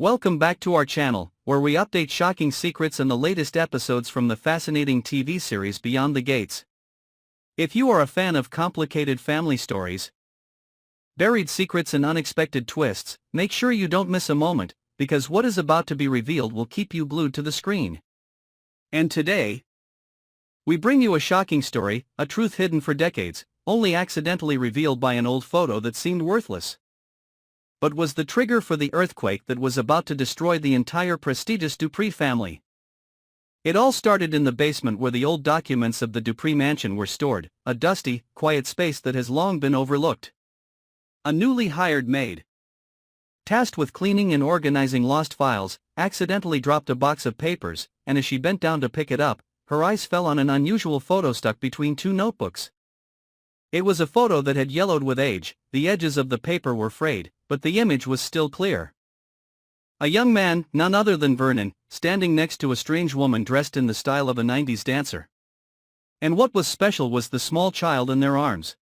Welcome back to our channel, where we update shocking secrets and the latest episodes from the fascinating TV series Beyond the Gates. If you are a fan of complicated family stories, buried secrets and unexpected twists, make sure you don't miss a moment, because what is about to be revealed will keep you glued to the screen. And today, we bring you a shocking story, a truth hidden for decades, only accidentally revealed by an old photo that seemed worthless, but was the trigger for the earthquake that was about to destroy the entire prestigious Dupree family. It all started in the basement where the old documents of the Dupree mansion were stored, a dusty, quiet space that has long been overlooked. A newly hired maid, tasked with cleaning and organizing lost files, accidentally dropped a box of papers, and as she bent down to pick it up, her eyes fell on an unusual photo stuck between two notebooks. It was a photo that had yellowed with age, the edges of the paper were frayed, but the image was still clear. A young man, none other than Vernon, standing next to a strange woman dressed in the style of a 90s dancer. And what was special was the small child in their arms,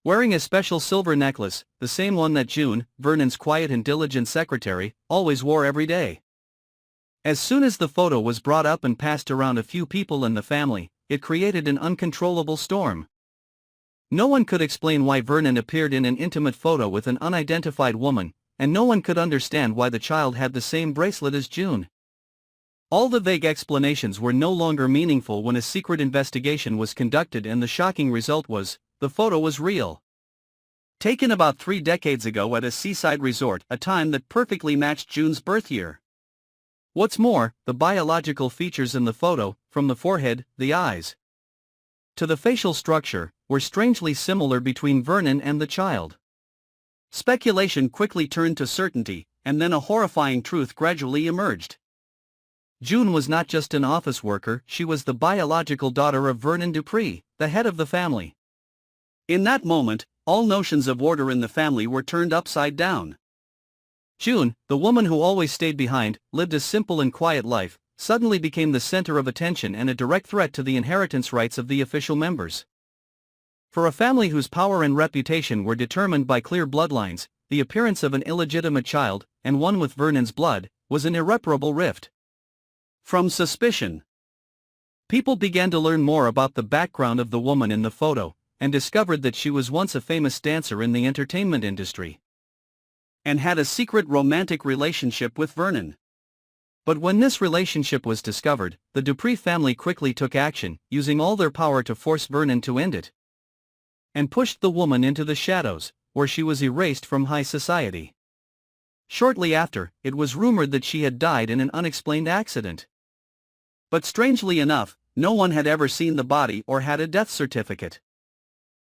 wearing a special silver necklace, the same one that June, Vernon's quiet and diligent secretary, always wore every day. As soon as the photo was brought up and passed around a few people in the family, it created an uncontrollable storm. No one could explain why Vernon appeared in an intimate photo with an unidentified woman, and no one could understand why the child had the same bracelet as June. All the vague explanations were no longer meaningful when a secret investigation was conducted, and the shocking result was, the photo was real. Taken about 3 decades ago at a seaside resort, a time that perfectly matched June's birth year. What's more, the biological features in the photo, from the forehead, the eyes, to the facial structure, were strangely similar between Vernon and the child. Speculation quickly turned to certainty, and then a horrifying truth gradually emerged. June was not just an office worker, she was the biological daughter of Vernon Dupree, the head of the family. In that moment, all notions of order in the family were turned upside down. June, the woman who always stayed behind, lived a simple and quiet life, suddenly became the center of attention and a direct threat to the inheritance rights of the official members. For a family whose power and reputation were determined by clear bloodlines, the appearance of an illegitimate child, and one with Vernon's blood, was an irreparable rift. From suspicion, people began to learn more about the background of the woman in the photo, and discovered that she was once a famous dancer in the entertainment industry, and had a secret romantic relationship with Vernon. But when this relationship was discovered, the Dupree family quickly took action, using all their power to force Vernon to end it, and pushed the woman into the shadows, where she was erased from high society. Shortly after, it was rumored that she had died in an unexplained accident. But strangely enough, no one had ever seen the body or had a death certificate.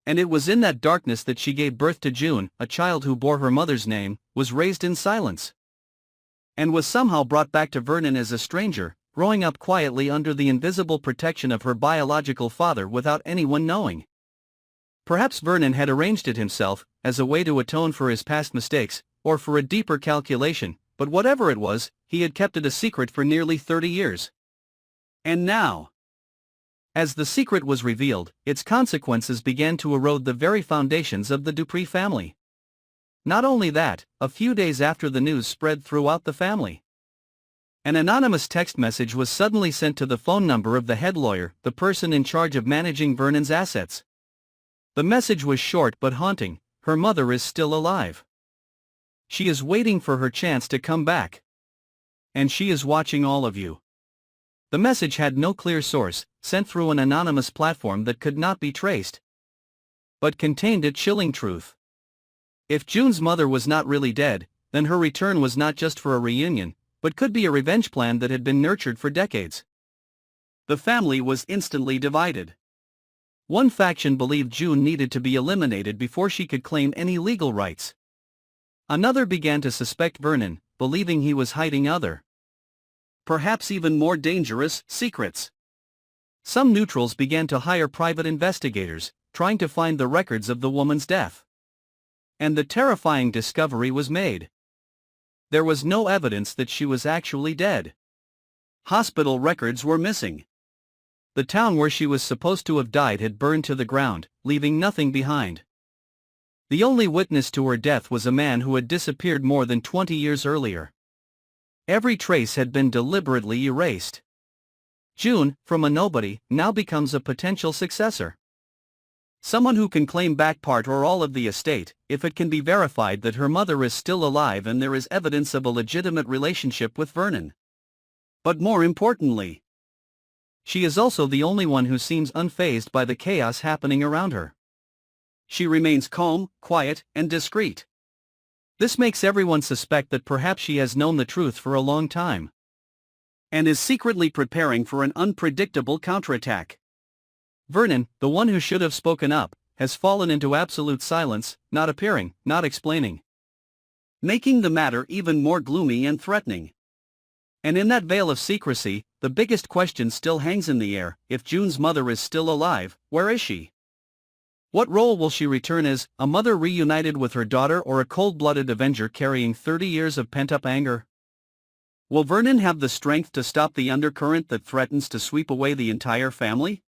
And it was in that darkness that she gave birth to June, a child who bore her mother's name, was raised in silence, and was somehow brought back to Vernon as a stranger, growing up quietly under the invisible protection of her biological father without anyone knowing. Perhaps Vernon had arranged it himself, as a way to atone for his past mistakes, or for a deeper calculation, but whatever it was, he had kept it a secret for nearly 30 years. And now, as the secret was revealed, its consequences began to erode the very foundations of the Dupree family. Not only that, a few days after the news spread throughout the family, an anonymous text message was suddenly sent to the phone number of the head lawyer, the person in charge of managing Vernon's assets. The message was short but haunting: "Her mother is still alive. She is waiting for her chance to come back. And she is watching all of you." The message had no clear source, sent through an anonymous platform that could not be traced, but contained a chilling truth. If June's mother was not really dead, then her return was not just for a reunion, but could be a revenge plan that had been nurtured for decades. The family was instantly divided. One faction believed June needed to be eliminated before she could claim any legal rights. Another began to suspect Vernon, believing he was hiding other, perhaps even more dangerous, secrets. Some neutrals began to hire private investigators, trying to find the records of the woman's death. And the terrifying discovery was made. There was no evidence that she was actually dead. Hospital records were missing. The town where she was supposed to have died had burned to the ground, leaving nothing behind. The only witness to her death was a man who had disappeared more than 20 years earlier. Every trace had been deliberately erased. June, from a nobody, now becomes a potential successor. Someone who can claim back part or all of the estate, if it can be verified that her mother is still alive and there is evidence of a legitimate relationship with Vernon. But more importantly, she is also the only one who seems unfazed by the chaos happening around her. She remains calm, quiet, and discreet. This makes everyone suspect that perhaps she has known the truth for a long time and is secretly preparing for an unpredictable counterattack. Vernon, the one who should have spoken up, has fallen into absolute silence, not appearing, not explaining, making the matter even more gloomy and threatening. And in that veil of secrecy, the biggest question still hangs in the air: if June's mother is still alive, where is she? What role will she return as, a mother reunited with her daughter or a cold-blooded avenger carrying 30 years of pent-up anger? Will Vernon have the strength to stop the undercurrent that threatens to sweep away the entire family?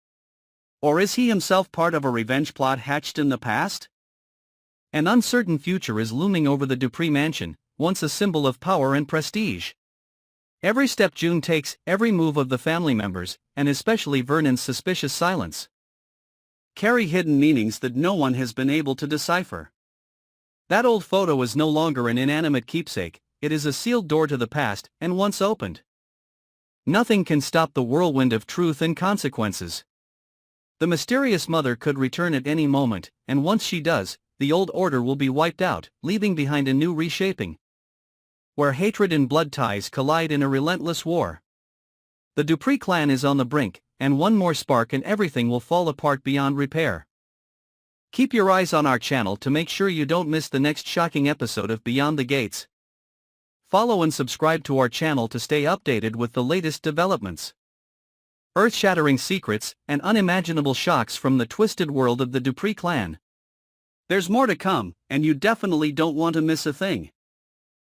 Or is he himself part of a revenge plot hatched in the past? An uncertain future is looming over the Dupree mansion, once a symbol of power and prestige. Every step June takes, every move of the family members, and especially Vernon's suspicious silence, carry hidden meanings that no one has been able to decipher. That old photo is no longer an inanimate keepsake, it is a sealed door to the past, and once opened, nothing can stop the whirlwind of truth and consequences. The mysterious mother could return at any moment, and once she does, the old order will be wiped out, leaving behind a new reshaping, where hatred and blood ties collide in a relentless war. The Dupree clan is on the brink, and one more spark and everything will fall apart beyond repair. Keep your eyes on our channel to make sure you don't miss the next shocking episode of Beyond the Gates. Follow and subscribe to our channel to stay updated with the latest developments, earth-shattering secrets, and unimaginable shocks from the twisted world of the Dupree clan. There's more to come, and you definitely don't want to miss a thing.